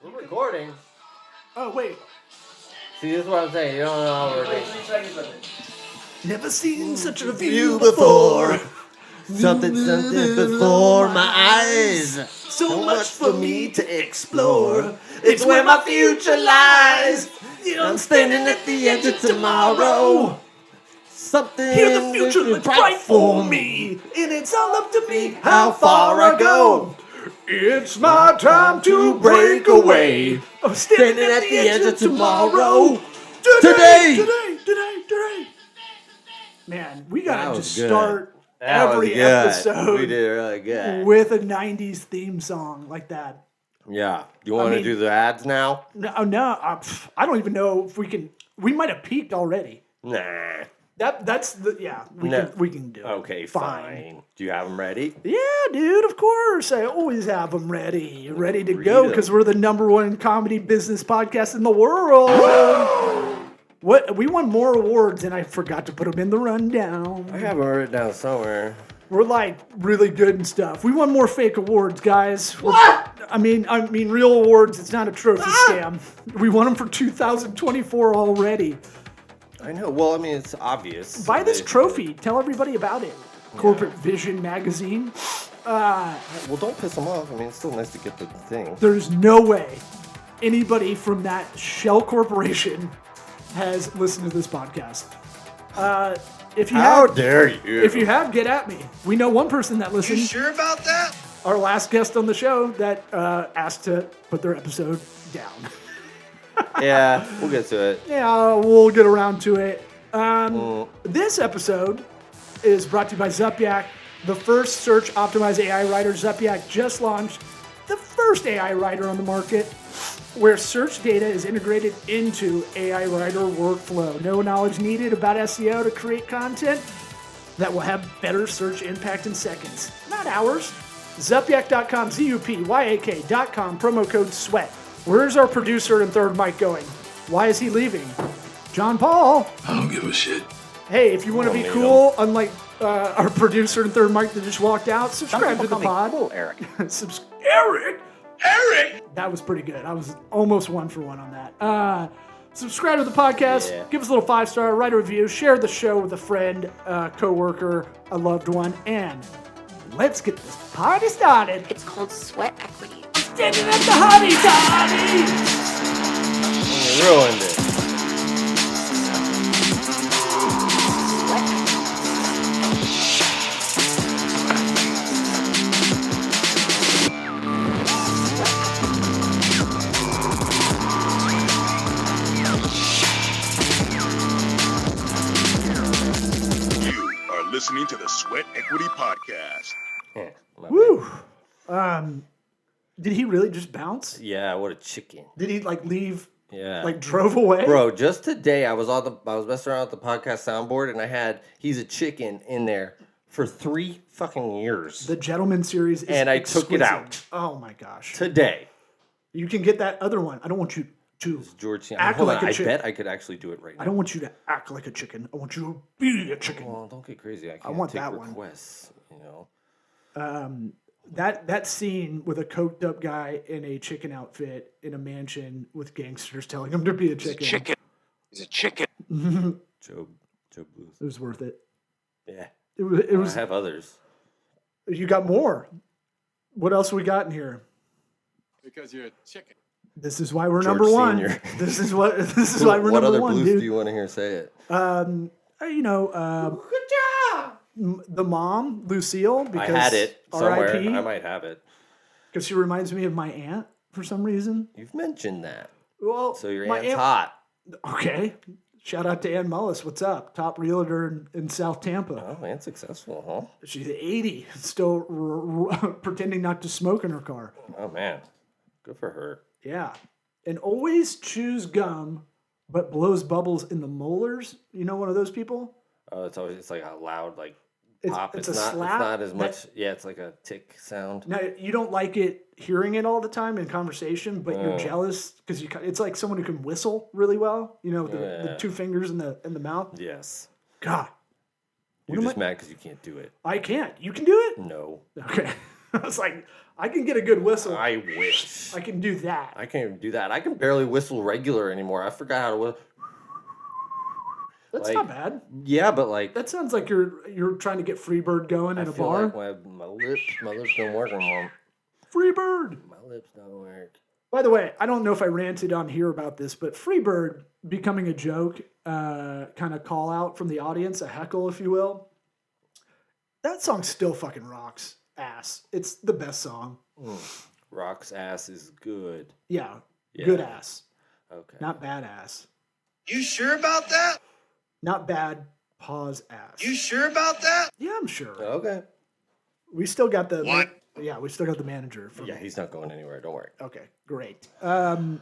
We're recording. Oh, wait. See, this is what I'm saying. You don't know how we're Wait, doing. 3 seconds of it. Never seen such a view view before. Something before my eyes. So much for me to explore. It's where my future lies. I'm standing at the edge of tomorrow. Something Here the future looks bright for me. And it's all up to me how far I go. It's my time to break away. I'm standing at the edge of tomorrow. Today. Man, we That gotta was just good. start That was every good. episode We did really good. with a 90s theme song like that. Yeah. You want to mean- do the ads now? No, I don't even know if we can. We might have peaked already. Nah. That's the we can do it. Okay, fine. Do you have them ready? Yeah, dude, of course. I always have them ready to Read go 'em. because we're the #1 comedy business podcast in the world. What we won more awards and I forgot to put them in the rundown. I have them written down somewhere. We're like really good and stuff. We won more fake awards, guys. What? I mean real awards. It's not a trophy scam. We won them for 2024 already. I know. Well, I mean, it's obvious. Buy this trophy. Tell everybody about it. Corporate Vision magazine. Well, don't piss them off. I mean, it's still nice to get the thing. There's no way anybody from that shell corporation has listened to this podcast. If you How have, dare you? if you have, get at me. We know one person that You listened. sure about that? Our last guest on the show that asked to put their episode down. Yeah, we'll get to it. Yeah, we'll get around to it. This episode is brought to you by Zupyak, the first search optimized AI writer. Zupyak just launched the first AI writer on the market where search data is integrated into AI writer workflow. No knowledge needed about SEO to create content that will have better search impact in seconds, not hours. Zupyak.com, ZUPYAK.com, promo code SWEAT. Where's our producer and third mic going? Why is he leaving? John Paul. I don't give a shit. Hey, if you want to be need cool, unlike our producer and third mic that just walked out, subscribe to the pod. Cool, Eric. Eric! Eric! That was pretty good. I was almost 1 for 1 on that. Subscribe to the podcast. Yeah. Give us a little 5-star, write a review, share the show with a friend, coworker, a loved one, and let's get this party started. It's called sweat equity. Standing at the hottie toddy. You ruined it. You are listening to the Sweat Equity Podcast. Yeah, my Woo. Did he really just bounce? bad. Yeah, what a chicken. Did he leave? Yeah. Drove away? Bro, just today I was messing around with the podcast soundboard and I had He's a Chicken in there for 3 fucking years. The Gentleman series is And I took it exquisite. out. Oh my gosh. Today. You can get that other one. I don't want you to George, Act hold like on, a I chick. bet I could actually do it right I now. don't want you to act like a chicken. I want you to be a chicken. Well, don't get crazy. I can't want take that one. requests, you know. That scene with a coked up guy in a chicken outfit in a mansion with gangsters telling him to be a chicken. He's a chicken. Joe Bluth. It was worth it. Yeah. It was. I have others. You got more. What else we got in here? Because you're a chicken. This is why we're George number one. Senior. This is why we're What number other one, Bluth dude. do you want to hear say it? Good job. The mom, Lucille, I because had it somewhere. R.I.P. I might have it. Because she reminds me of my aunt for some reason. You've mentioned that. Well, So your my aunt's hot. Okay. Shout out to Ann Mullis. What's up? Top realtor in South Tampa. Oh, and successful, huh? She's 80, still pretending not to smoke in her car. Oh, man. Good for her. Yeah. And always chews gum, but blows bubbles in the molars. You know one of those people? Oh, it's like a loud, like, It's, pop. it's It's a not, slap. it's not as much. Yeah, it's like a tick sound. Now, you don't like it hearing it all the time in conversation, but you're jealous because it's like someone who can whistle really well. You know, with the Yeah. 2 fingers in the mouth. Yes. God, You're am just I- mad because you can't do it. I can't. You can do it? No. Okay. I was like, I can get a good whistle. I wish. I can do that. I can't even do that. I can barely whistle regular anymore. I forgot how to whistle. That's like- not bad. Yeah, but like That sounds like you're trying to get Freebird going I in a feel bar. like my lips don't work anymore. Freebird. My lips don't work. By the way, I don't know if I ranted on here about this, but Freebird becoming a joke, kind of call out from the audience, a heckle, if you will. That song still fucking rocks ass. It's the best song. Rock's ass is good. Yeah, Yeah. good ass, Okay. not bad ass. You sure about that? Not bad, pause ass. You sure about that? Yeah, I'm sure. Okay. We still got the What? Yeah, we still got the manager. From, Yeah, he's not going anywhere. Don't worry. Okay, great. I'm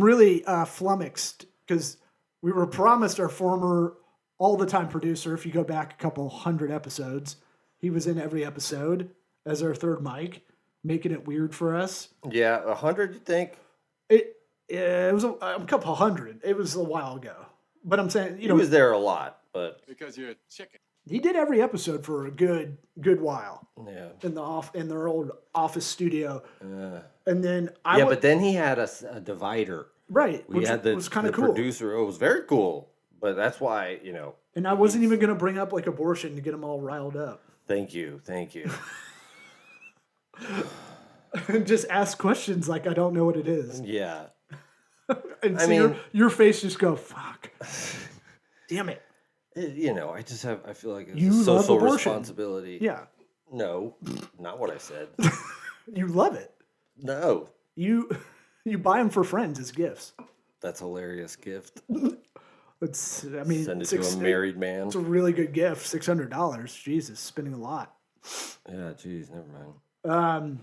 really flummoxed because we were promised our former all the time producer. If you go back a couple hundred episodes, he was in every episode as our third mic, making it weird for us. Yeah, 100. You think? It was a couple hundred. It was a while ago, but I'm saying He was there a lot, but Because you're a chicken. he did every episode for a good while yeah. in their old office studio, Yeah, and then but then he had a divider. right, We which had the, was kind the of cool. producer. It was very cool, but that's why And I wasn't even going to bring up like abortion to get them all riled up. Thank you. Just ask questions like I don't know what it is. Yeah. And I so mean- your face just go, fuck. Damn it. I just have. I feel like it's You a love social abortion. responsibility. Yeah. No, not what I said. You love it. No, You buy them for friends as gifts. that's a hilarious gift. It's I mean Send it to a married man. It's a really good gift. $600. Jesus, spending a lot. Yeah, geez, never mind.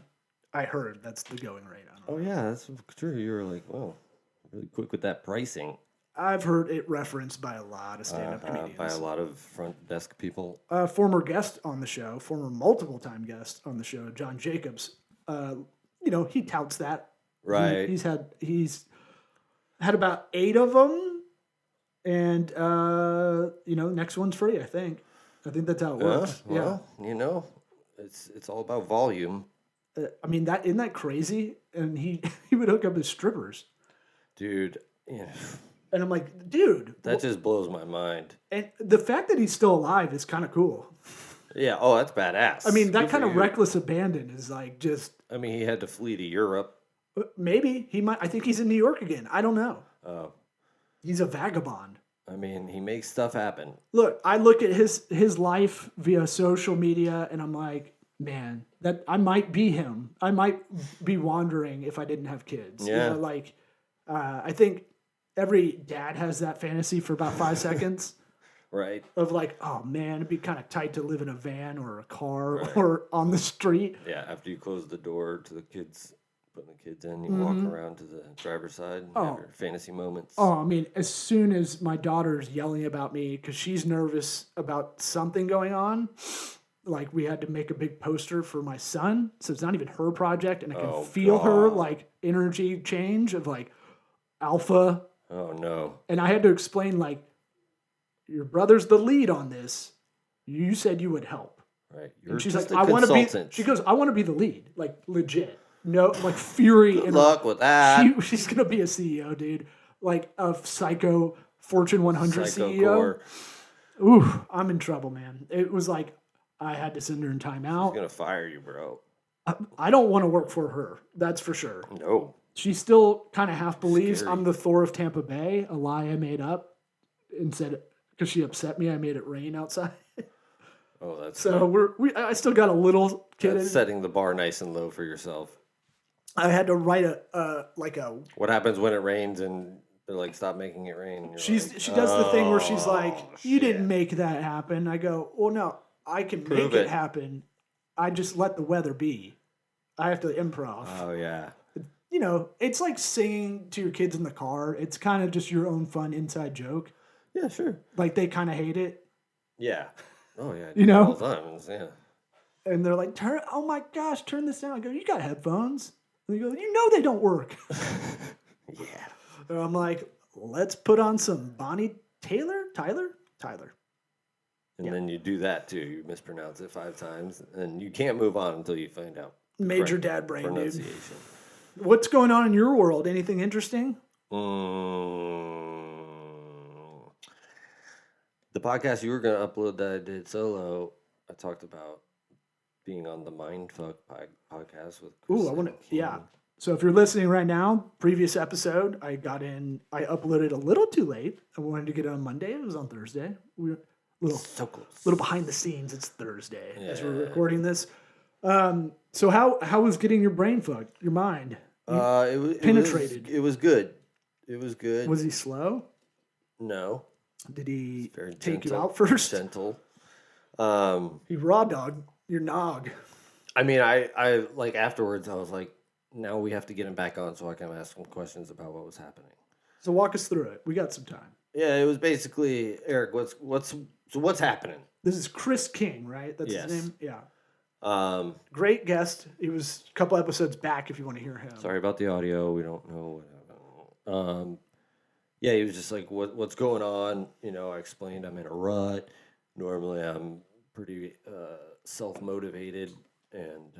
I heard that's the going rate on it. Oh yeah, that's true. You were like, well, really quick with that pricing. I've heard it referenced by a lot of stand-up comedians. By a lot of front desk people. Former guest on the show, former multiple-time guest on the show, John Jacobs. He touts that. Right. He's had about 8 of them, and next one's free. I think that's how it works. Well, it's all about volume, I mean isn't that crazy? And he would hook up his strippers, dude. and I'm like, dude. That just blows my mind. And the fact that he's still alive is kind of cool. Yeah. Oh, that's badass. I mean, that Good kind for of you. reckless abandon is like just I mean, he had to flee to Europe. maybe he might. I think he's in New York again. I don't know. Oh, He's a vagabond. I mean, he makes stuff happen. Look, I look at his life via social media, and I'm like, man, that I might be him. I might be wandering if I didn't have kids. Yeah. I think every dad has that fantasy for about 5 seconds Right. of like, oh man, it'd be kind of tight to live in a van or a car or on the street. Yeah. After you close the door to the kids, putting the kids in, you walk around to the driver's side and have your fantasy moments. Oh, I mean, as soon as my daughter's yelling about me because she's nervous about something going on, like we had to make a big poster for my son, so it's not even her project, and I can Oh, feel her God. like energy change of like alpha, Oh no. and I had to explain like, your brother's the lead on this. You said you would help. Right. You're And she's just like, a I want to be. consultant. She goes, I want to be the lead, like legit. No, like fury. Good in her- luck with that. She's gonna be a CEO, dude. Like a psycho Fortune 100 Psycho CEO. core. Ooh, I'm in trouble, man. It was like I had to send her in He's timeout. gonna fire you, bro. I don't want to work for her. That's for sure. No. She still kind of half believes Scary. I'm the Thor of Tampa Bay, a lie I made up, and said because she upset me, I made it rain outside. Oh, that's So I still got a little kid. that's setting the bar nice and low for yourself. I had to write a What happens when it rains and they're like, stop making it rain? And you're she like, does the thing where she's like, "Oh, you shit." didn't make that happen. I go, well, no, I can Prove make it it. happen. I just let the weather be. I have to improv. Oh yeah. It's like singing to your kids in the car. It's kind of just your own fun inside joke. Yeah, sure. Like they kind of hate it. Yeah. Oh yeah. I You do it know? all the time. Yeah. And they're like, oh my gosh, turn this down. I go, you got headphones. And they go, you know they don't work. Yeah. And I'm like, let's put on some Bonnie Tyler. And then you do that too. You mispronounce it 5 times, and you can't move on until you find out. Major correct dad brain, dude. pronunciation. What's going on in your world? Anything interesting? The podcast you were going to upload that I did solo, I talked about being on the Mindfuck podcast with Chris Ooh, I want to. King. Yeah. So if you're listening right now, previous episode, I uploaded a little too late. I wanted to get it on Monday. It was on Thursday. We were So close. little behind the scenes. It's Thursday as we're Yeah. recording this. So how was getting your brain fucked? Your mind? Penetrated. It was good. It was good. Was he slow? No. Did he Very take you gentle, out first? Gentle. He raw dog your nog. I mean, I like afterwards. I was like, now we have to get him back on so I can ask him questions about what was happening. So walk us through it. We got some time. Yeah, it was basically Eric. What's happening? This is Chris King, right? That's Yes. his name. Yeah. Great guest. He was a couple episodes back. If you want to hear him. Sorry about the audio. We don't know what happened. Yeah, he was just like, what's going on? You know, I explained I'm in a rut. Normally, I'm pretty self-motivated, and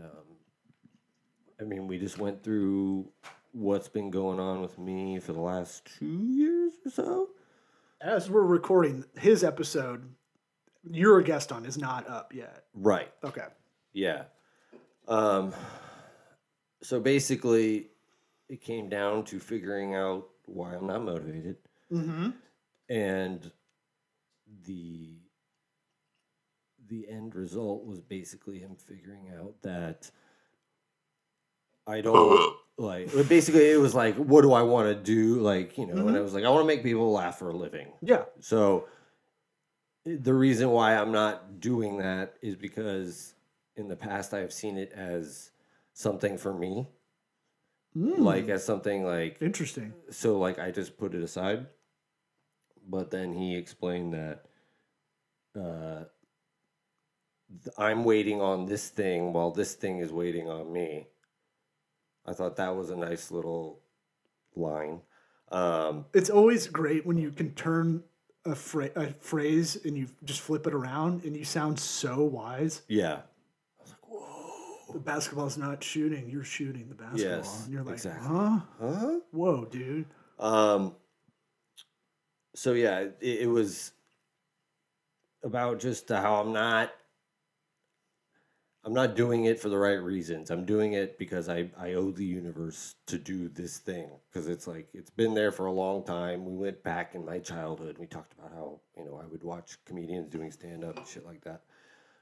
I mean, we just went through what's been going on with me for the last 2 years or so. As we're recording his episode, you're a guest on is not up yet. Right. Okay. Yeah. So basically, it came down to figuring out why I'm not motivated. Mm-hmm. And the end result was basically him figuring out that I don't like. Basically, it was like, what do I want to do? Like, you know, and I was like, I want to make people laugh for a living. Yeah. So the reason why I'm not doing that is because in the past I have seen it as something for me, like as something like Interesting. so like I just put it aside. But then he explained that I'm waiting on this thing while this thing is waiting on me. I thought that was a nice little line. It's always great when you can turn a phrase and you just flip it around and you sound so wise. Yeah. The basketball's not shooting. You're shooting the basketball. Yes, And you're like, exactly. huh? Huh? Whoa, dude. So yeah, it was about just how I'm not doing it for the right reasons. I'm doing it because I owe the universe to do this thing. Because it's like, it's been there for a long time. We went back in my childhood. We talked about how, you know, I would watch comedians doing stand-up and shit like that.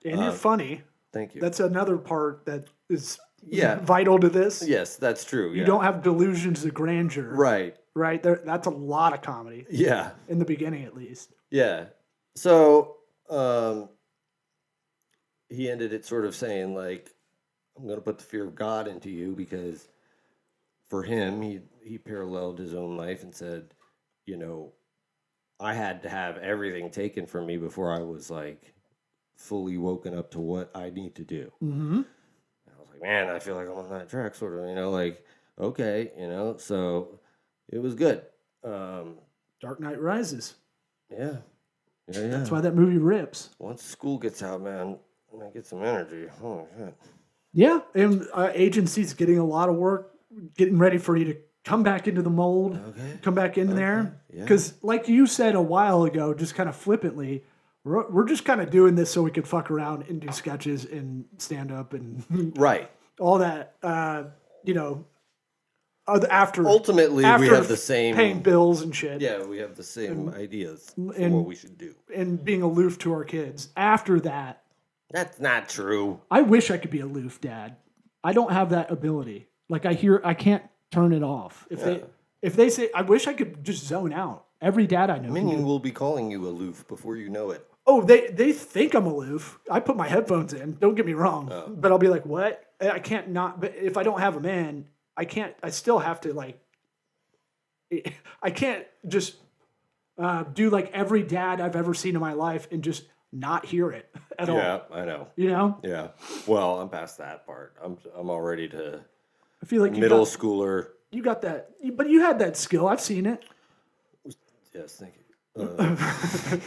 And you're funny. Thank you. That's another part that is Yeah. vital to this. Yes, that's true. You don't have delusions of grandeur. Right. Right? That's a lot of comedy. Yeah. In the beginning, at least. Yeah. So he ended it sort of saying, like, I'm going to put the fear of God into you, because for him, he paralleled his own life and said, you know, I had to have everything taken from me before I was like fully woken up to what I need to do. Mm-hmm. And I was like, man, I feel like I'm on that track, sort of, you know, like, okay, you know, so it was good. Dark Knight Rises. Yeah. Yeah. That's why that movie rips. Once school gets out, man, I get some energy. Holy shit. Yeah, and agency's getting a lot of work, getting ready for you to come back into the mold, Okay. come back in there. Yeah. Because like you said a while ago, just kind of flippantly, we're just kind of doing this so we could fuck around and do sketches and stand up and Right. all that, you know, after Ultimately, we have the same paying bills and shit. Yeah, we have the same ideas for and- what we should do. And being aloof to our kids. After that, That's not true. I wish I could be aloof, Dad. I don't have that ability. Like I can't turn it off. If they say, I wish I could just zone out. Every dad I know. can Minion do- will be calling you aloof before you know it. Oh, they think I'm aloof. I put my headphones in. Don't get me wrong. But I'll be like, what? I can't not. But if I don't have a man, I can't. I still have to like. I can't just do like every dad I've ever seen in my life and just not hear it at all. Yeah, I know. You know, Yeah. Well, I'm past that part. I'm already to I feel like middle schooler. you got that, but you had that skill. I've seen it. Yes, thank you.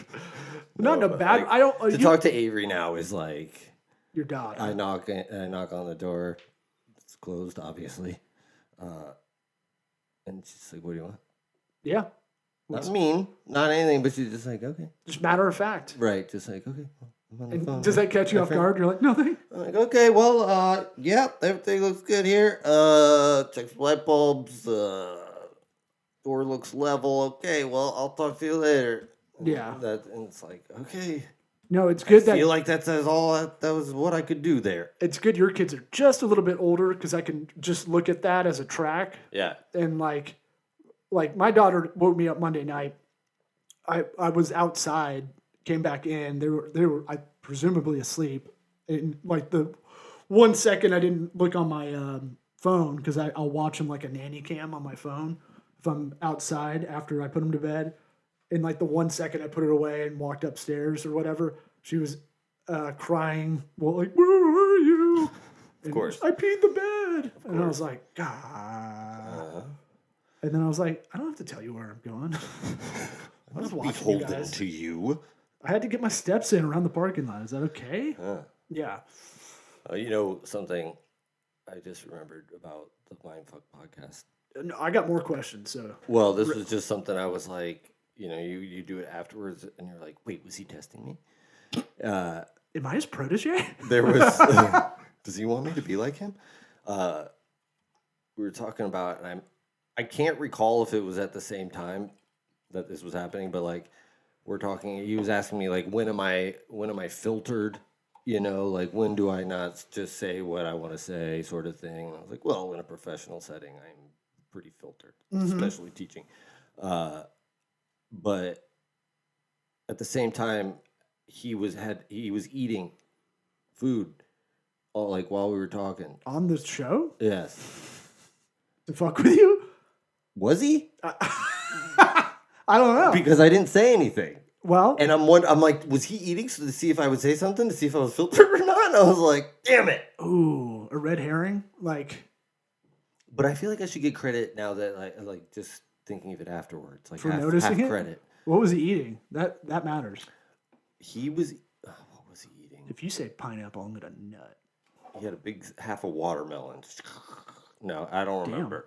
Not in a but, bad. like, I don't. to talk to Avery now is like your dog. I knock on the door. It's closed, obviously, and she's like, "What do you want?" Yeah, Not mean, not anything, but she's just like, "Okay." just matter of fact. Right, just like, "Okay." I'm on the phone. And does that catch you off guard? You're like, nothing. I'm like, okay, well, yeah, everything looks good here. Check the light bulbs. Door looks level. Okay, well, I'll talk to you later. Yeah. And it's like, okay. No, it's good I feel like that says all that was what I could do there. it's good your kids are just a little bit older because I can just look at that as a track. Yeah. And like my daughter woke me up Monday night. I was outside, came back in. They were I presumably asleep. And like the 1 second I didn't look on my phone because I'll watch them like a nanny cam on my phone if I'm outside after I put them to bed. And like the 1 second I put it away and walked upstairs or whatever, she was crying. Well, like, where are you? Of course. I peed the bed. And I was like, God. And then I was like, I don't have to tell you where I'm going. I was watching you Beholden guys. to you. I had to get my steps in around the parking lot. Is that okay? Yeah. You know something I just remembered about the Mindfuck podcast. No, I got more questions. So Well, this was just something I was like, you do it afterwards, and you're like, wait, was he testing me? am I his protege? There was. Does he want me to be like him? We were talking about, and I can't recall if it was at the same time that this was happening, but like we're talking. He was asking me like, when am I filtered? Like when do I not just say what I want to say, sort of thing. And I was like, well, in a professional setting, I'm pretty filtered, especially teaching. But at the same time, he was eating food, like while we were talking. On the show? Yes. To fuck with you? Was he? I don't know. Because I didn't say anything, Well, and I'm like, was he eating to see if I would say something to see if I was filtered or not? And I was like, damn it. ooh, a red herring? Like, But I feel like I should get credit now that I like just thinking of it afterwards, like for half noticing it? credit. What was he eating? That matters. He was. What was he eating? If you say pineapple, I'm gonna nut. He had a big half a watermelon. No, I don't remember.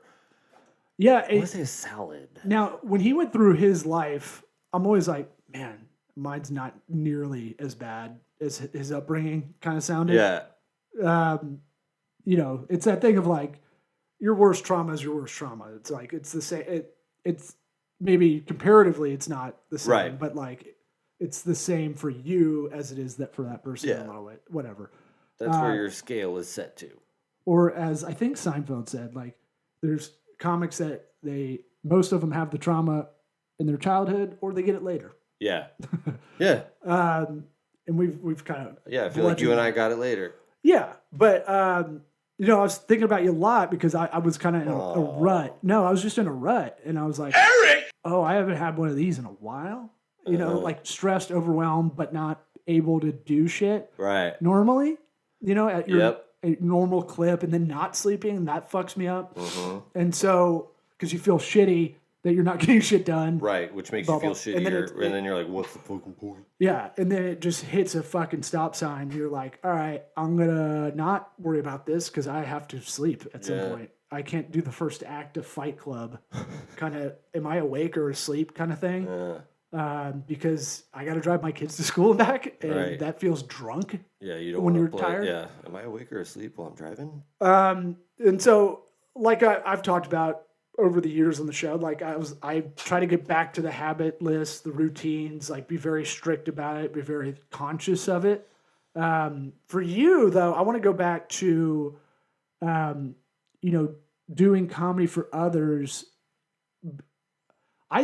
Yeah. I want to say a salad. Now, when he went through his life, I'm always like, man, mine's not nearly as bad as his upbringing kind of sounded. Yeah. It's that thing of like, your worst trauma is your worst trauma. It's like, it's the same. It's maybe comparatively, it's not the same, Right. but like, it's the same for you as it is that for that person. Yeah. Whatever. That's where your scale is set to. Or as I think Seinfeld said, like there's comics that most of them have the trauma in their childhood or they get it later. Yeah. Yeah. And we've kind of Yeah. I feel like you and I got it later. yeah, but I was thinking about you a lot because I was kind of in a rut. No, I was just in a rut, and I was like, Eric, oh, I haven't had one of these in a while. Like stressed, overwhelmed, but not able to do shit Right. normally. At your Yep. a normal clip, and then not sleeping, and that fucks me up. Mm-hmm. And so, because you feel shitty that you're not getting shit done. Right. Which makes Blah, you feel blah. And then shittier. And then you're like, what's the fucking point? Yeah, and then it just hits a fucking stop sign. You're like, all right, I'm gonna not worry about this because I have to sleep at some Yeah. point. I can't do the first act of Fight Club. Kind of, am I awake or asleep? Kind of thing. Because I got to drive my kids to school and back, and Right. that feels drunk. Yeah. You don't When wanna you're play. tired? Yeah. Am I awake or asleep while I'm driving? And so, like I've talked about over the years on the show, like I try to get back to the habit list, the routines, like be very strict about it, be very conscious of it. For you though, I want to go back to, doing comedy for others. I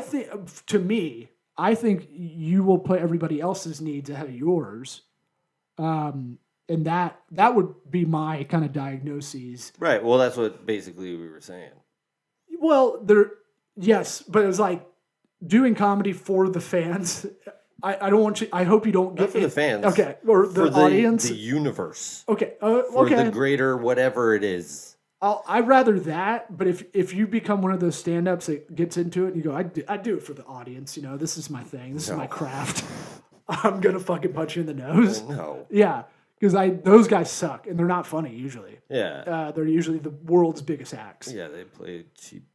think you will put everybody else's needs ahead of yours. And that would be my kind of diagnoses. Right. Well, that's what basically we were saying. Well, yes, but it was like doing comedy for the fans. I don't want you. I hope you don't Not get for the fans. Okay, or the For audience. the universe. Okay, For okay. the greater whatever it is. I'd rather that. But if you become one of those stand-ups that gets into it and you go, I do it for the audience. This is my thing. This is my craft. I'm gonna fucking punch you in the nose. No. Yeah, because those guys suck and they're not funny usually. Yeah. They're usually the world's biggest acts. Yeah, they play cheap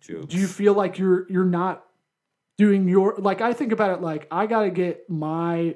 jokes. Do you feel like you're not doing your like? I think about it like I gotta get my.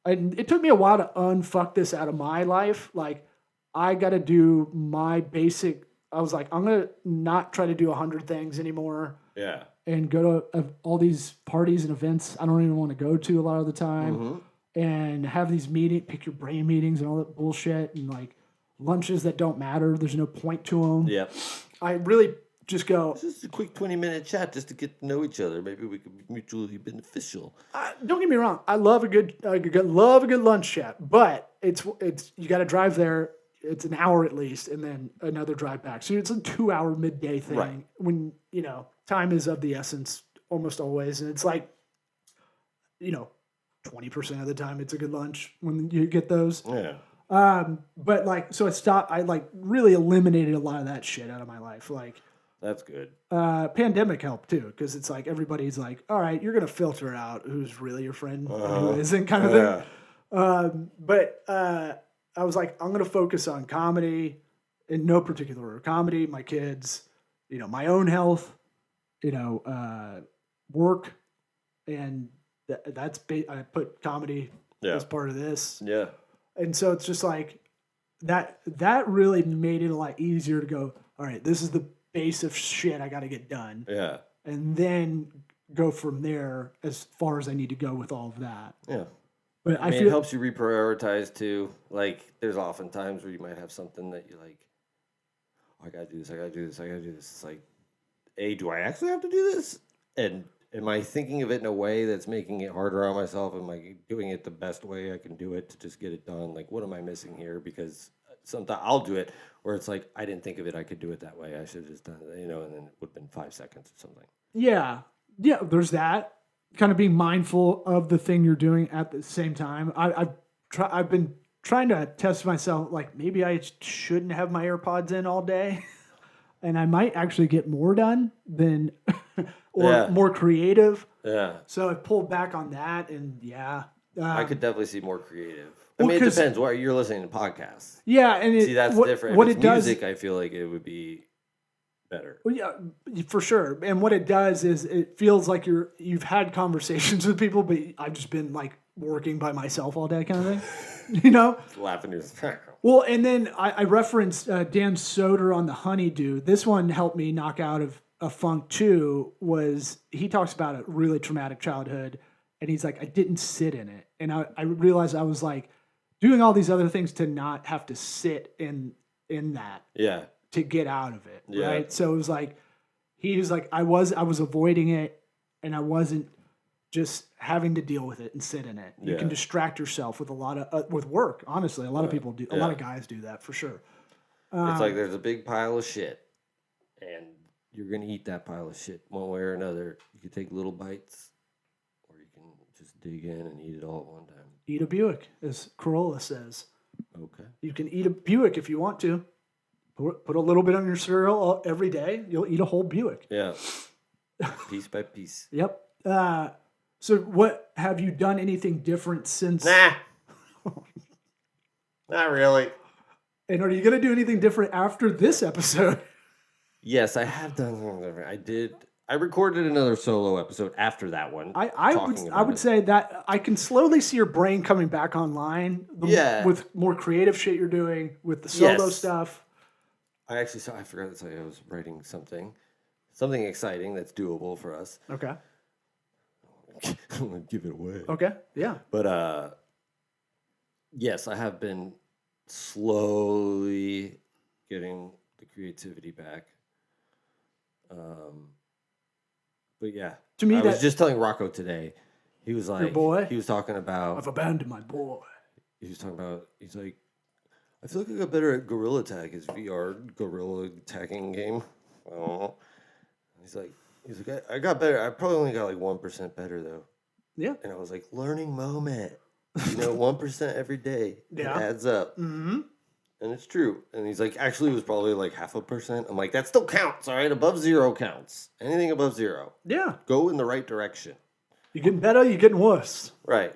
And it took me a while to unfuck this out of my life. Like I gotta do my basic. I was like, I'm gonna not try to do 100 things anymore. Yeah. And go to all these parties and events I don't even want to go to a lot of the time, and have these pick your brain meetings and all that bullshit, and like lunches that don't matter. There's no point to them. Yep. I really just go. This is a quick 20-minute chat just to get to know each other. Maybe we could be mutually beneficial. Don't get me wrong. I love a good lunch chat, but it's you got to drive there. It's an hour at least, and then another drive back. So it's a 2-hour midday thing. Right. When time is of the essence almost always, and it's like 20% of the time it's a good lunch when you get those. Yeah. But like, so I like really eliminated a lot of that shit out of my life. Like, That's good. pandemic helped too, because it's like everybody's like, all right, you're gonna filter out who's really your friend and who isn't, kind of thing. But I was like, I'm gonna focus on comedy in no particular order. Comedy, my kids, my own health, work, and I put comedy as part of this. Yeah. And so it's just like that really made it a lot easier to go, all right, this is the base of shit I got to get done. Yeah. And then go from there as far as I need to go with all of that. Yeah. But I mean, it helps you reprioritize too. Like, there's often times where you might have something that you're like, I gotta do this, I gotta do this, I gotta do this. It's like, do I actually have to do this? And am I thinking of it in a way that's making it harder on myself? Am I doing it the best way I can do it to just get it done? Like, what am I missing here? Because sometimes I'll do it where it's like, I didn't think of it, I could do it that way. I should have just done it, and then it would have been 5 seconds or something. Yeah. Yeah, there's that. Kind of being mindful of the thing you're doing at the same time. I've been trying to test myself, like maybe I shouldn't have my AirPods in all day, and I might actually get more done than or more creative. Yeah. So I pulled back on that, and I could definitely see more creative. I mean, it depends. What you're listening to podcasts. Yeah, and see, that's different. What if it's it does, music, I feel like it would be better. Well, yeah, for sure. And what it does is it feels like you've had conversations with people, but I've just been like working by myself all day, kind of thing. Laughing is well, and then I referenced Dan Soder on the Honeydew. This one helped me knock out of a funk too. Was he talks about a really traumatic childhood, and he's like, I didn't sit in it, and I realized I was like doing all these other things to not have to sit in that. Yeah. To get out of it, yeah. Right? So it was like he was like I was avoiding it, and I wasn't just having to deal with it and sit in it. You can distract yourself with a lot of with work. Honestly, a lot of people do. A lot of guys do that for sure. It's like there's a big pile of shit, and you're gonna eat that pile of shit one way or another. You can take little bites, or you can just dig in and eat it all at one time. Eat a Buick, as Corolla says. Okay. You can eat a Buick if you want to. Put a little bit on your cereal every day. You'll eat a whole Buick. Yeah. Piece by piece. Yep. So what, have you done anything different since? Nah. Not really. And are you going to do anything different after this episode? Yes, I have done something different. I recorded another solo episode after that one. I would say that I can slowly see your brain coming back online. With more creative shit you're doing, with the solo stuff. I forgot to tell you I was writing something exciting that's doable for us. Okay. I'm going to give it away. Okay, yeah. But, yes, I have been slowly getting the creativity back. But, yeah. To me, I was just telling Rocco today. He was like... Your boy? He was talking about... I've abandoned my boy. He was talking about... He's like... I feel like I got better at Gorilla Tag, his VR gorilla tagging game. I don't know. He's like, I got better. I probably only got like 1% better though. Yeah. And I was like, learning moment. 1% every day. Yeah. It adds up. Mm-hmm. And it's true. And he's like, actually, it was probably like 0.5%. I'm like, that still counts, all right? Above 0 counts. Anything above 0. Yeah. Go in the right direction. You're getting better, you're getting worse. Right.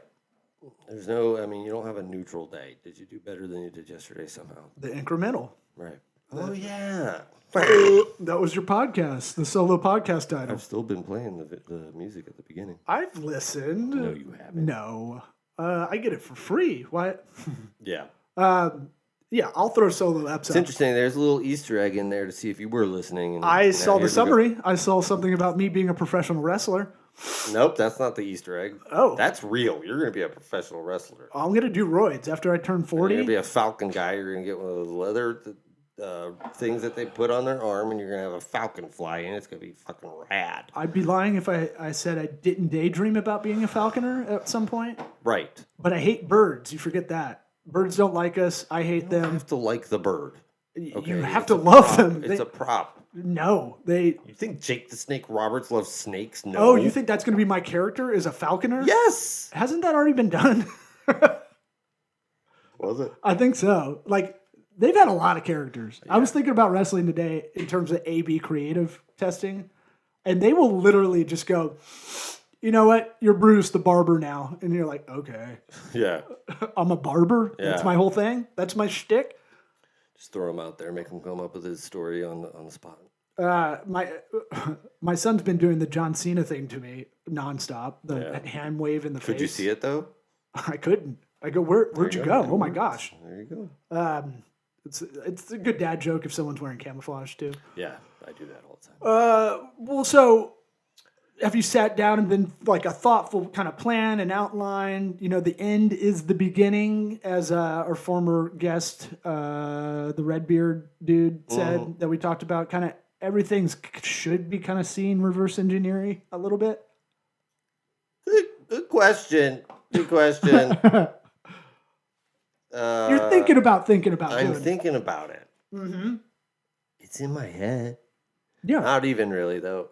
There's no, I mean, you don't have a neutral day. Did you do better than you did yesterday somehow? The incremental. Right. Oh, yeah. That was your podcast, the solo podcast title. I've still been playing the music at the beginning. I've listened. No, you haven't. No. I get it for free. Why? Yeah. Yeah, I'll throw solo eps It's up. interesting. There's a little Easter egg in there to see if you were listening. And I now saw the here's a go- summary. I saw something about me being a professional wrestler. Nope, that's not the Easter egg. Oh. That's real. You're going to be a professional wrestler. I'm going to do roids after I turn You're 40. going to be a Falcon guy. You're going to get one of those leather things that they put on their arm, and you're going to have a Falcon fly in. It's going to be fucking rad. I'd be lying if I said I didn't daydream about being a falconer at some point. Right. But I hate birds. You forget that. Birds don't like us. I hate You them. have to like the bird. Okay? You have It's to a love prop. them. It's a prop. No, they. You think Jake the Snake Roberts loves snakes? No. Oh, you think that's going to be my character? Is a falconer? Yes. Hasn't that already been done? Was it? I think so. Like they've had a lot of characters. I was thinking about wrestling today in terms of A/B creative testing, and they will literally just go, "You know what? You're Bruce the barber now," and you're like, "Okay, Yeah. I'm a barber. That's Yeah. my whole thing. That's my shtick." Just throw him out there, make him come up with his story on the spot. My son's been doing the John Cena thing to me nonstop. The hand wave in the face. Could you see it though? I couldn't. I go, where'd you go? Oh my gosh. There you go. It's a good dad joke if someone's wearing camouflage too. Yeah, I do that all the time. Well, so have you sat down and been like a thoughtful kind of plan and outline? You know, the end is the beginning, as our former guest, the Redbeard dude, said that we talked about. Kind of everything's should be kind of seen reverse engineering a little bit. Good question. Good question. You're thinking about I'm doing it. thinking about it. Mm-hmm. It's in my head. Yeah. Not even really though.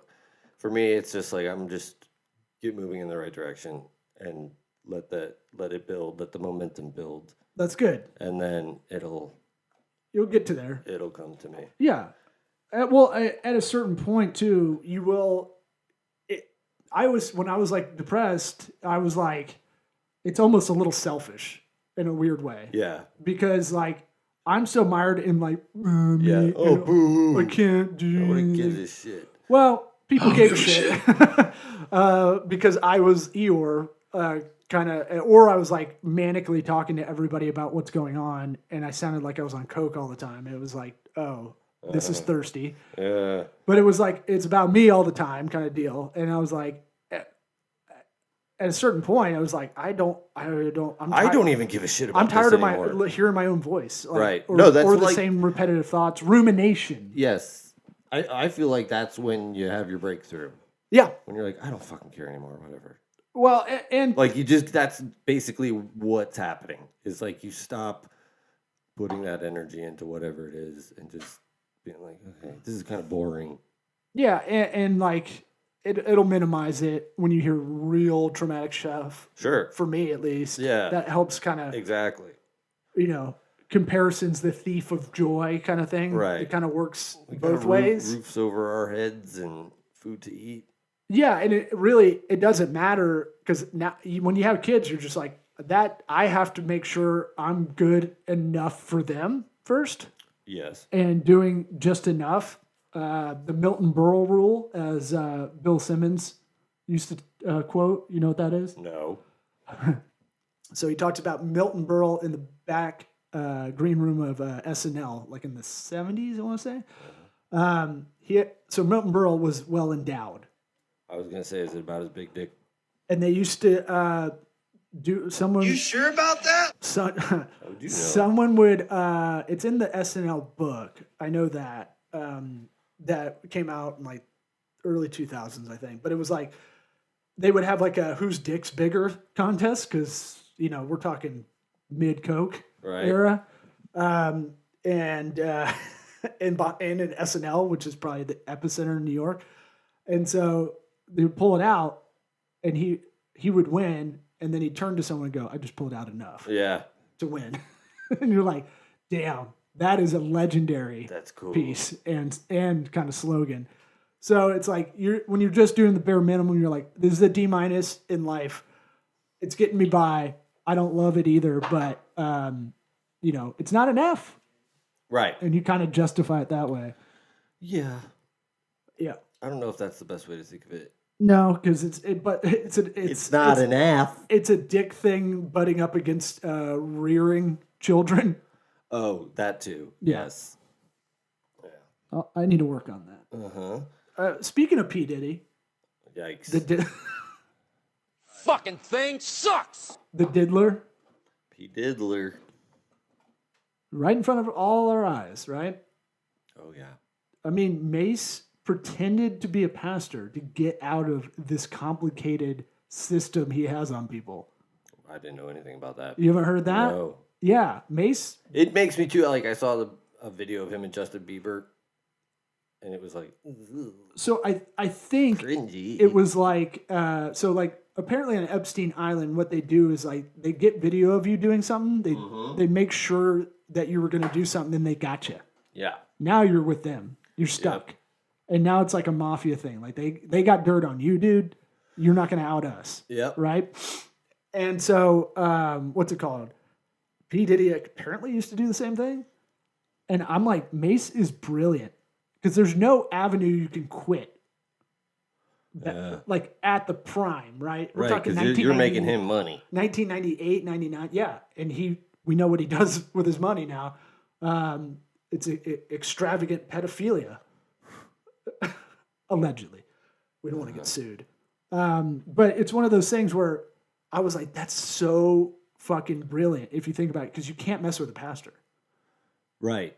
For me, it's just like I'm just keep moving in the right direction and let it build, let the momentum build, That's good. and then You'll get to there. it'll come to me. Yeah. At a certain point too, you will. When I was like depressed, I was like, it's almost a little selfish in a weird way. Yeah. Because like I'm so mired in like, Yeah. Oh, boo. I can't do. Nobody gives a shit. Well, people gave a shit because I was Eeyore, kind of, or I was like manically talking to everybody about what's going on, and I sounded like I was on coke all the time. It was like, oh, this is thirsty, Yeah. but it was like it's about me all the time, kind of deal. And I was like, at a certain point, I was like, I don't even give a shit about I'm tired this of anymore. hearing my own voice, like, Right. Or, No, that's or the like- same repetitive thoughts, rumination. Yes. I feel like that's when you have your breakthrough. Yeah. When you're like, I don't fucking care anymore, whatever. Well, and Like that's basically what's happening. Is like you stop putting that energy into whatever it is and just being like, okay, this is kind of boring. yeah, and like it'll minimize it when you hear real traumatic stuff. Sure. For me, at least. Yeah. That helps kind of, Exactly. comparisons the thief of joy kind of thing. Right. It kind of works We got both ways. Roofs over our heads and food to eat. Yeah, and it doesn't matter because now when you have kids, you're just like that. I have to make sure I'm good enough for them first, Yes. and doing just enough. The Milton Berle rule, as Bill Simmons used to quote. You know what that is? No. So he talks about Milton Berle in the back green room of SNL, like in the 70s, I want to say. So Milton Berle was well endowed. I was gonna say, is it about his big dick? And they used to do someone. You sure about that? How would you know? Someone would. It's in the SNL book. I know that that came out in like early 2000s, I think. But it was like they would have like a whose dick's bigger contest because we're talking mid Coke Right. era, and in SNL, which is probably the epicenter in New York, and so they would pull it out, and he would win, and then he'd turn to someone and go, "I just pulled out enough Yeah. to win," and you're like, "Damn, that is a legendary That's cool. piece and kind of slogan." So it's like when you're just doing the bare minimum, you're like, "This is a D- in life. It's getting me by. I don't love it either, but it's not an F, Right. and you kind of justify it that way. Yeah. Yeah. I don't know if that's the best way to think of it. No, because it's not an F. It's a dick thing butting up against rearing children. Oh, that too. Yeah. Yes. I need to work on that. Uh-huh. Speaking of P. Diddy, Yikes. the Fucking thing sucks. diddler, P. Diddler. right in front of all our eyes, right? Oh, yeah. I mean, Mace pretended to be a pastor to get out of this complicated system he has on people. I didn't know anything about that. You haven't heard that? No. Yeah, Mace. It makes me too, like, I saw a video of him and Justin Bieber, and it was like, ugh, So I think cringy. it was like, apparently on Epstein Island, what they do is like, they get video of you doing something. They make sure that you were going to do something, then they got you. Yeah. Now you're with them. You're stuck. Yep. And now it's like a mafia thing. Like they got dirt on you, dude. You're not going to out us. Yep. Right? And so, what's it called? P. Diddy apparently used to do the same thing. And I'm like, Mace is brilliant because there's no avenue you can quit. Like at the prime, right? We're Right, talking because you're making him money. 1998, 99. Yeah. And we know what he does with his money now. It's extravagant pedophilia. Allegedly. We don't want to get sued. But it's one of those things where I was like, that's so fucking brilliant if you think about it, because you can't mess with a pastor, Right.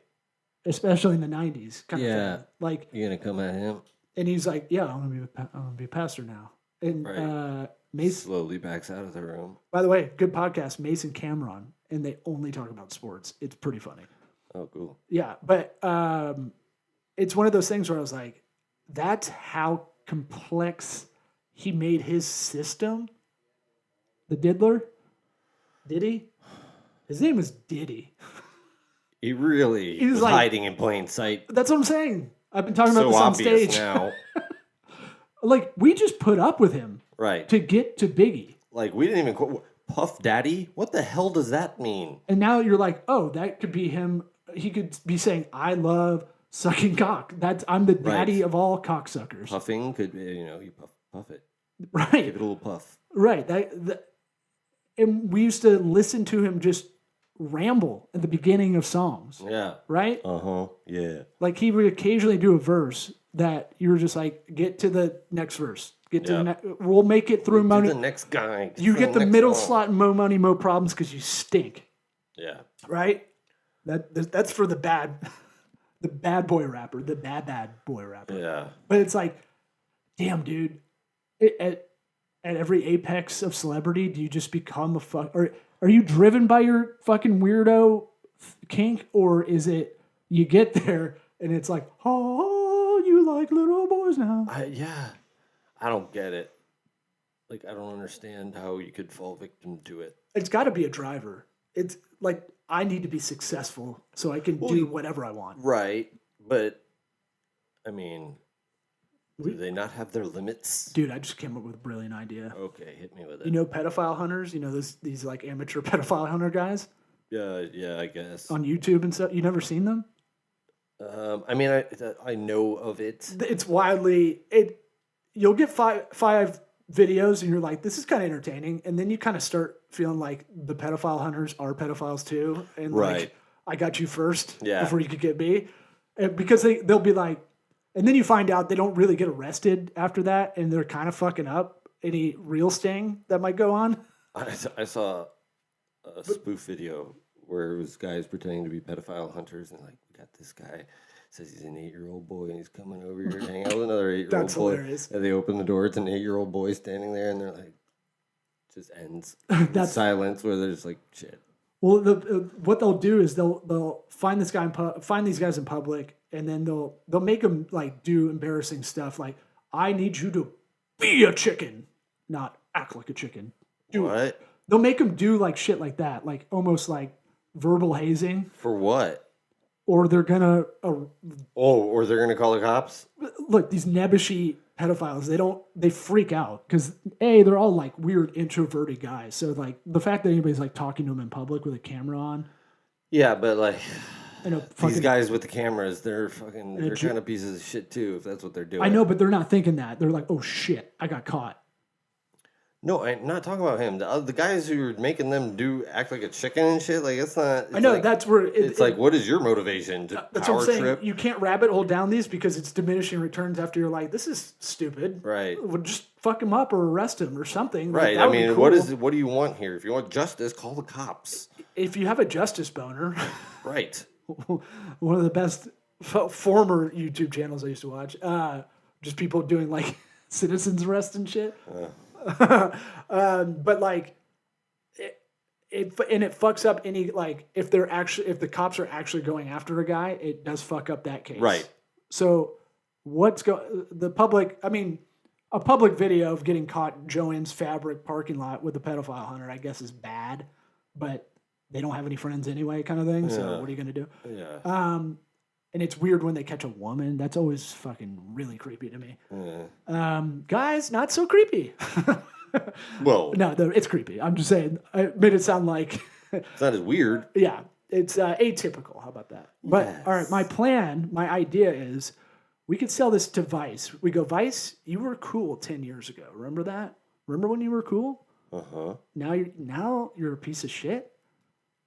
especially in the 90s kind of Yeah. thing. Like, You're going to come at him? and he's like, yeah, I'm gonna be a pastor now. And Right. Mace, Slowly backs out of the room. by the way, good podcast, Mace and Cameron, and they only talk about sports. It's pretty funny. Oh, cool. Yeah, but it's one of those things where I was like, that's how complex he made his system. The diddler, Diddy, his name was Diddy. He really He was was like- hiding in plain sight. That's what I'm saying. I've been talking about So this on obvious stage. now. Like, we just put up with him Right. to get to Biggie. Like, we didn't even... Puff Daddy? What the hell does that mean? And now you're like, oh, that could be him. He could be saying, I love sucking cock. I'm the daddy of all cocksuckers. Puffing could be, you puff it. Give Right. it a little puff. Right. And we used to listen to him just ramble at the beginning of songs. Yeah. Right? Uh-huh. Yeah. Like he would occasionally do a verse that you were just like, get to the next verse. Get to the we'll make it through To money. the next guy. You get the next middle one. slot and Mo Money, Mo Problems because you stink. Yeah. Right? That's for the bad boy rapper, the bad boy rapper. Yeah. But it's like, damn, dude. At every apex of celebrity, do you just become or are you driven by your fucking weirdo kink, or is it you get there and it's like, oh, you like little boys now? I don't get it. Like, I don't understand how you could fall victim to it. It's got to be a driver. It's like I need to be successful so I can do whatever I want. Right. But, I mean, do they not have their limits? Dude, I just came up with a brilliant idea. Okay, hit me with it. You know, pedophile hunters. You know these like amateur pedophile hunter guys Yeah, I guess. on YouTube and stuff. You never seen them? I mean, I know of it. It's wildly You'll get five videos and you're like, this is kind of entertaining, and then you kind of start feeling like the pedophile hunters are pedophiles too, and Right. like I got you first Yeah. before you could get me, and because they'll be like, and then you find out they don't really get arrested after that, and they're kind of fucking up any real sting that might go on. I saw a spoof video where it was guys pretending to be pedophile hunters, and like, we got this guy says he's an 8-year-old boy and he's coming over here to hang out with another 8-year-old That's boy. hilarious. And they open the door, it's an 8-year-old boy standing there, and they're like, just ends. That's- silence where they're just like, shit. Well, what they'll do is they'll find this guy find these guys in public, and then they'll make them like do embarrassing stuff like, I need you to be a chicken, not act like a chicken. What? They'll make them do like shit like that, like almost like verbal hazing, For what? or they're gonna Oh, or they're gonna call the cops? look these nebbishy pedophiles, they freak out because they're all like weird introverted guys. So like the fact that anybody's like talking to them in public with a camera on, Yeah, but like and a these fucking, guys with the cameras, they're ju- kind of pieces of shit too. If that's what they're doing. I know, but they're not thinking that. They're like, oh shit, I got caught. No, I'm not talking about him. The guys who are making them act like a chicken and shit. Like it's not. I know like, that's where it's like, what is your motivation to that's power what I'm saying. trip? You can't rabbit hole down these because it's diminishing returns after you're like, this is stupid. Right. Well, just fuck him up or arrest him or something. Like, Right. that I would be mean, cool. what do you want here? If you want justice, call the cops. If you have a justice boner, Right. one of the best former YouTube channels I used to watch, just people doing like citizens arrest and shit. But like, it fucks up any, like, if the cops are actually going after a guy, it does fuck up that case. Right. So a public video of getting caught in Joann's Fabric parking lot with a pedophile hunter, I guess is bad, but they don't have any friends anyway, kind of thing. So Yeah. what are you going to do? Yeah. And it's weird when they catch a woman. That's always fucking really creepy to me. Yeah. Guys, not so creepy. Well, No, it's creepy. I'm just saying. I made it sound like, it's not as weird. yeah, it's atypical. How about that? But Yes. all right, my idea is we could sell this to Vice. We go, Vice, you were cool 10 years ago. Remember that? Remember when you were cool? Uh-huh. Now you're a piece of shit.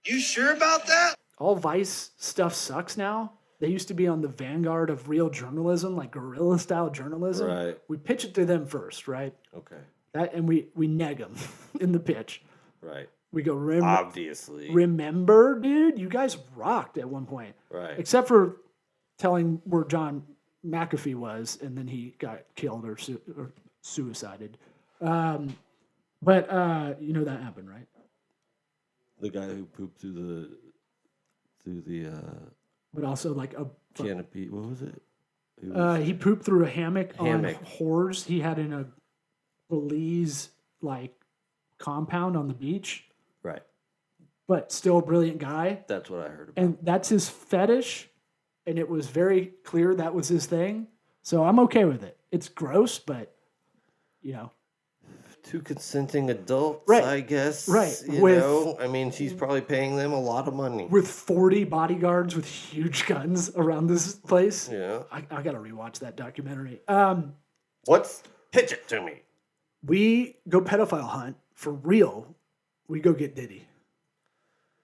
You sure about that? All Vice stuff sucks now. They used to be on the vanguard of real journalism, like guerrilla style journalism. Right. We pitch it to them first, right? Okay. And we neg them in the pitch. Right. We go, Obviously. remember, dude, you guys rocked at one point. Right. Except for telling where John McAfee was, and then he got killed or suicided. But you know that happened, right? The guy who pooped through the But also like canopy. What was it? he pooped through a hammock on Hammock. whores he had in a Belize like compound on the beach. Right. But still a brilliant guy. That's what I heard about. And that's his fetish, and it was very clear that was his thing. So I'm okay with it. It's gross, but you know, Two consenting adults, Right. I guess. Right. You With- know, I mean, she's probably paying them a lot of money. with 40 bodyguards with huge guns around this place. Yeah. I got to rewatch that documentary. Pitch it to me. We go pedophile hunt for real. We go get Diddy.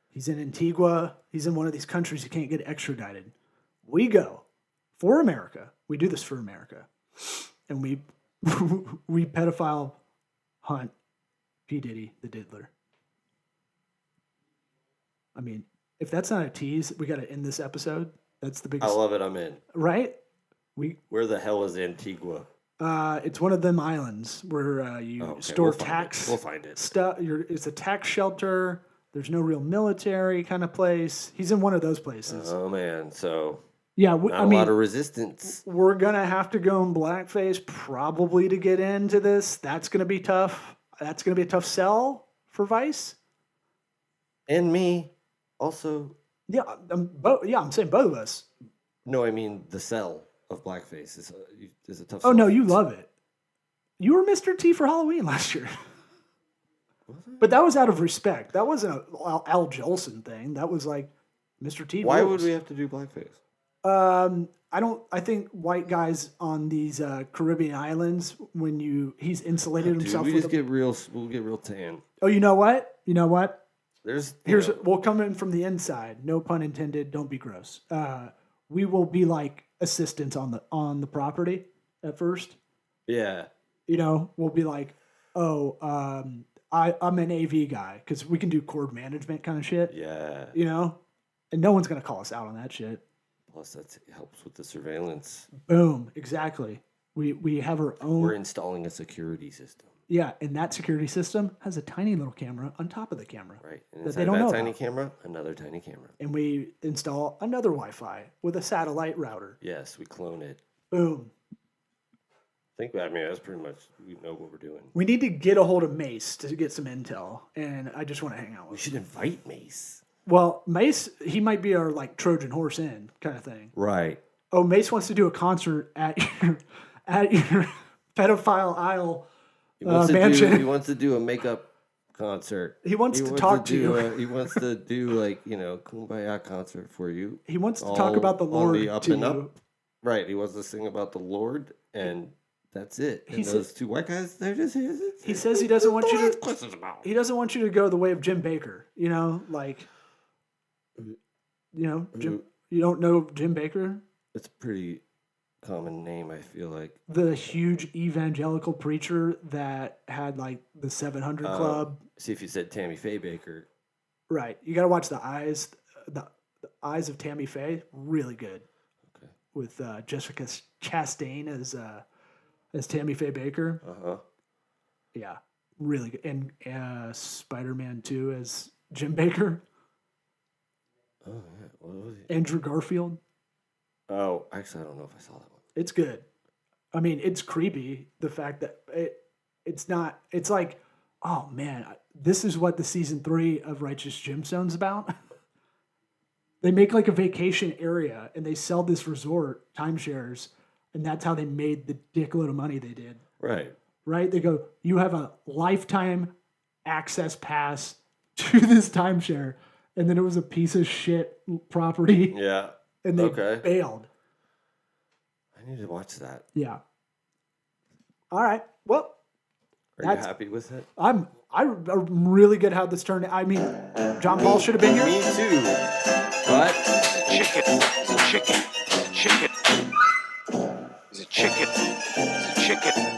He's in Antigua. He's in one of these countries you can't get extradited. We go for America. We do this for America. And we we pedophile hunt P. Diddy, the diddler. I mean, if that's not a tease, we got to end this episode. That's the I biggest, love it. I'm in. right? Where the hell is Antigua? It's one of them islands where you Okay, store we'll find tax it. We'll find it. stuff. It's a tax shelter. There's no real military kind of place. He's in one of those places. Oh man, so Yeah, not I a mean, lot of resistance. we're gonna have to go in blackface probably to get into this. That's gonna be tough. That's gonna be a tough sell for Vice. And me, also. Yeah, I'm saying both of us. No, I mean the sell of blackface is a tough. Oh sell. no, you love it. You were Mr. T for Halloween last year. But that was out of respect. That wasn't a Al Jolson thing. That was like Mr. T. Why rules. would we have to do blackface? I think white guys on these Caribbean islands, he's insulated Dude, himself we with just get real. We'll get real tan. Oh, you know what? There's We'll come in from the inside. No pun intended. Don't be gross. We will be like assistants on the property at first. yeah. We'll be like, I'm an AV guy because we can do cord management kind of shit. Yeah. And no one's gonna call us out on that shit. Plus, that helps with the surveillance. Boom, exactly. We have our own. We're installing a security system, Yeah, and that security system has a tiny little camera on top of the camera. right? And That inside they don't know that tiny about. camera, another tiny camera. And we install another Wi-Fi with a satellite router. Yes, we clone it. Boom. That's pretty much, we know what we're doing. We need to get a hold of Mace to get some intel, and I just want to hang out We with him. should invite Mace. Well, Mace, he might be our like Trojan horse in kind of thing. Right. Oh, Mace wants to do a concert at your pedophile aisle He wants, mansion. he wants to do a makeup concert. He wants to talk to you. He wants to do like, Kumbaya concert for you. He wants to talk about the Lord on the up to and you. up. Right. He wants to sing about the Lord, and that's it. And He those two white guys, they're just here. He says he doesn't want you to. Questions about. He doesn't want you to go the way of Jim Baker. Jim. You don't know Jim Baker, It's a pretty common name, I feel like. the huge evangelical preacher that had like the 700 Club. See, if you said Tammy Faye Baker, Right. You got to watch the eyes of Tammy Faye. Really good. Okay. With Jessica Chastain as Tammy Faye Baker. uh-huh. Yeah, really good. And Spider-Man 2 as Jim Baker. Oh, yeah. What was he? Andrew Garfield. Oh, actually, I don't know if I saw that one. It's good. I mean, it's creepy. The fact that it's not. It's like, oh man, this is what the season 3 of Righteous Gemstone's about. They make like a vacation area and they sell this resort timeshares, and that's how they made the dickload of money they did. Right. Right? They go, you have a lifetime access pass to this timeshare, and then it was a piece of shit property, Yeah. and they Okay. bailed. I need to watch that. Yeah. All right. Well, Are you happy with it? I'm really good how this turned. I mean, John Paul should have been here. Me too. But Chicken. Is it chicken? Is it chicken?